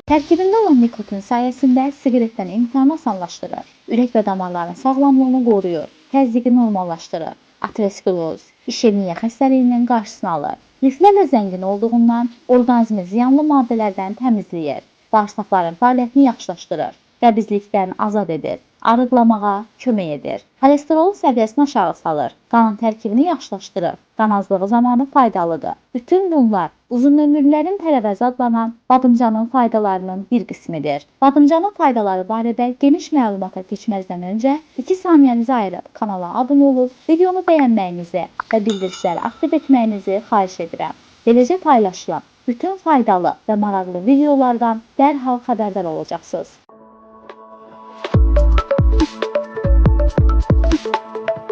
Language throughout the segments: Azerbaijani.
Tərkibində olan nikotin sayəsində siqaretdən imtahanı asanlaşdırır, ürək və damarların sağlamlığını qoruyur, təzyiqi normallaşdırır, ateroskleroz, işemiya xəstəliyinin qarşısını alır. Liflərlə zəngin olduğundan orqanizmi ziyanlı maddələrdən təmizləyir, bağırsaqların fəaliyyətini yaxşılaşdırır, qəbizlikdən azad edir, arıqlamağa kömək edir, xolesterolun səviyyəsini aşağı salır, qanın tərkibini yaxşılaşdırır, qan azlığı zamanı faydalıdır. Bütün bunlar uzunömürlərin tərəvəzi adlanan badımcanın faydalarının bir qismidir. Badımcanın faydaları barədə geniş məlumata keçməzdən öncə 2 saniyənizi ayırıb kanala abunə olub, videonu bəyənməyinizi və bildirişləri aktiv etməyinizi xahiş edirəm. Beləcə paylaşılan bütün faydalı və maraqlı videolardan dərhal xəbərdar olacaqsınız.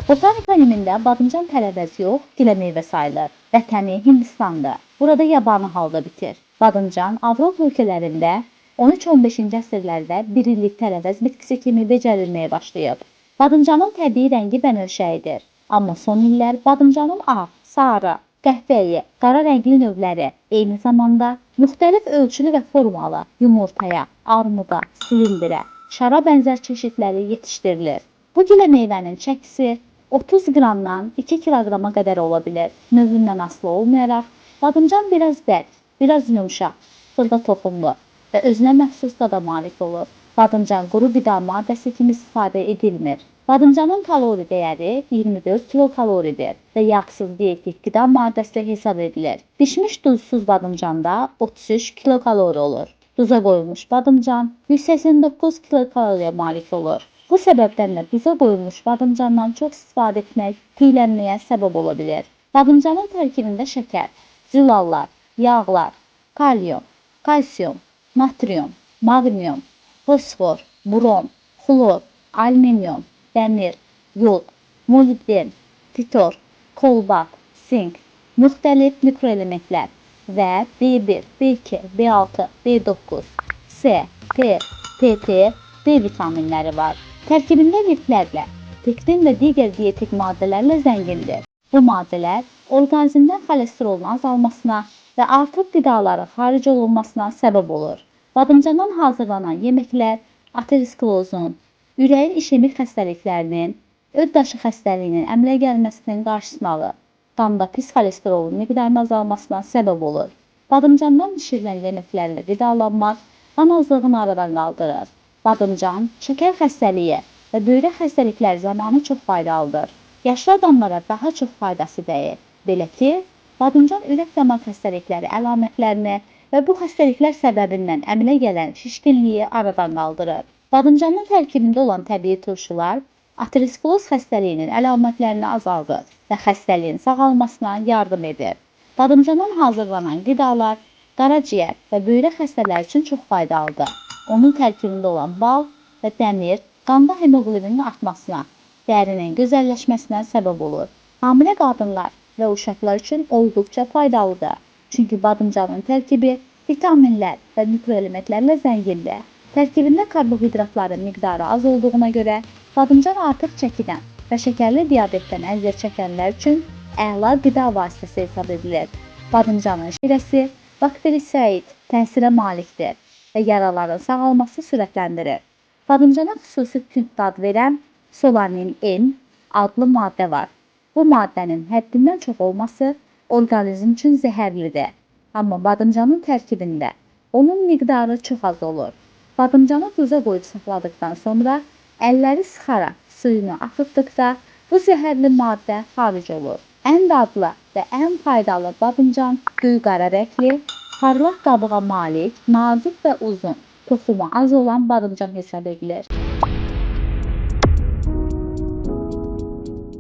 Botanika elmində badımcan tərəvəz yox, giləmeyvə sayılır. Vətəni Hindistandır. Burada yabani halda bitir. Badımcan Avropa ölkələrində 13-15-ci əsrlərdə bir illik tərəvəz bitkisi kimi becərilməyə başlayıb. Badımcanın təbii rəngi bənövşəyidir. Amma son illər badımcanın ağ, sarı, qəhvəyi, qara rəngli növləri eyni zamanda müxtəlif ölçülü və formalı yumurtaya, armuda, silindirə, şara bənzər çeşidləri yetişdirilir. Bu giləmeyvənin çəkisi 30 qramdan 2 kiloqrama qədər ola bilər. Növündən asılı olmayaraq, badımcan biraz bərk, biraz yumşaq, xırda toxumlu və özünə məxsus dada malik olur. Badımcan quru qida maddəsi kimi istifadə edilmir. Badımcanın kalori dəyəri 24 kilokaloridir və yağsız dietik qida maddəsi hesab edilir. Bişmiş duzsuz badımcanda 33 kilokalori olur. Duza qoyulmuş badımcan 189 kilokaloriyə malik olur. Bu səbəbdən də duza qoyulmuş badımcandan çox istifadə etmək tüylənməyə səbəb ola bilər. Badımcanın tərkibində şəkər, zilallar, yağlar, kalium, kalsium, natrium, maqnium, fosfor, boron, xlor, alüminium, dəmir, yod, molibden, titor, kolbat, sink, müxtəlif mikroelementlər və B1, B2, B6, B9, C, P, PP, D vitaminləri var. Tərkibində liflərlə, pektin və digər dietik maddələrlə zəngindir. Bu maddələr orqanizmdən xolesterolun azalmasına və artıq qidaların xaric olunmasına səbəb olur. Badımcandan hazırlanan yeməklər aterosklerozun, ürəyin işemik xəstəliklərinin, öd daşı xəstəliyinin əmələ gəlməsinin qarşısını alır. Qanda pis xolesterolun miqdarının azalmasına səbəb olur. Badımcandan bişirilən yeməklərlə qidalanmaq qan azlığını aradan qaldırır. Badımcan, şəkər xəstəliyi və böyrək xəstəlikləri zamanı çox faydalıdır. Yaşlı adamlara daha çox faydası dəyir. Belə ki, badımcan ürək-damar xəstəlikləri əlamətlərini və bu xəstəliklər səbəbindən əmələ gələn şişkinliyi aradan qaldırır. Badımcanın tərkibində olan təbii turşular ateroskleroz xəstəliyinin əlamətlərini azaldır və xəstəliyin sağalmasına yardım edir. Badımcandan hazırlanan qidalar qaraciyər və böyrək xəstələri üçün çox faydalıdır. Onun tərkibində olan bal və dəmir qanda hemoqlobinin artmasına, dərinin gözəlləşməsinə səbəb olur. Hamilə qadınlar və uşaqlar üçün olduqca faydalıdır. Çünki badımcanın tərkibi vitaminlər və mikroelementlərlə zəngindir. Tərkibində karbohidratların miqdarı az olduğuna görə badımcan artıq çəkidən və şəkərli diabetdən əziyyət çəkənlər üçün əla qida vasitəsi hesab edilir. Badımcanın şirəsi bakterisid təsirə malikdir və yaraların sağalması sürətləndirir. Badımcana xüsusi tünd dad verən solanin N adlı maddə var. Bu maddənin həddindən çox olması orqanizm üçün zəhərlidir. Amma badımcanın tərkibində onun miqdarı çox az olur. Badımcanı duza qoyub saxladıqdan sonra əlləri sıxaraq suyunu axıtdıqda bu zəhərli maddə xaric olur. Ən dadlı və ən faydalı badımcan göy qara rəngli, parlaq qabığa malik, nazik və uzun, toxumu az olan badımcan hesab edilir.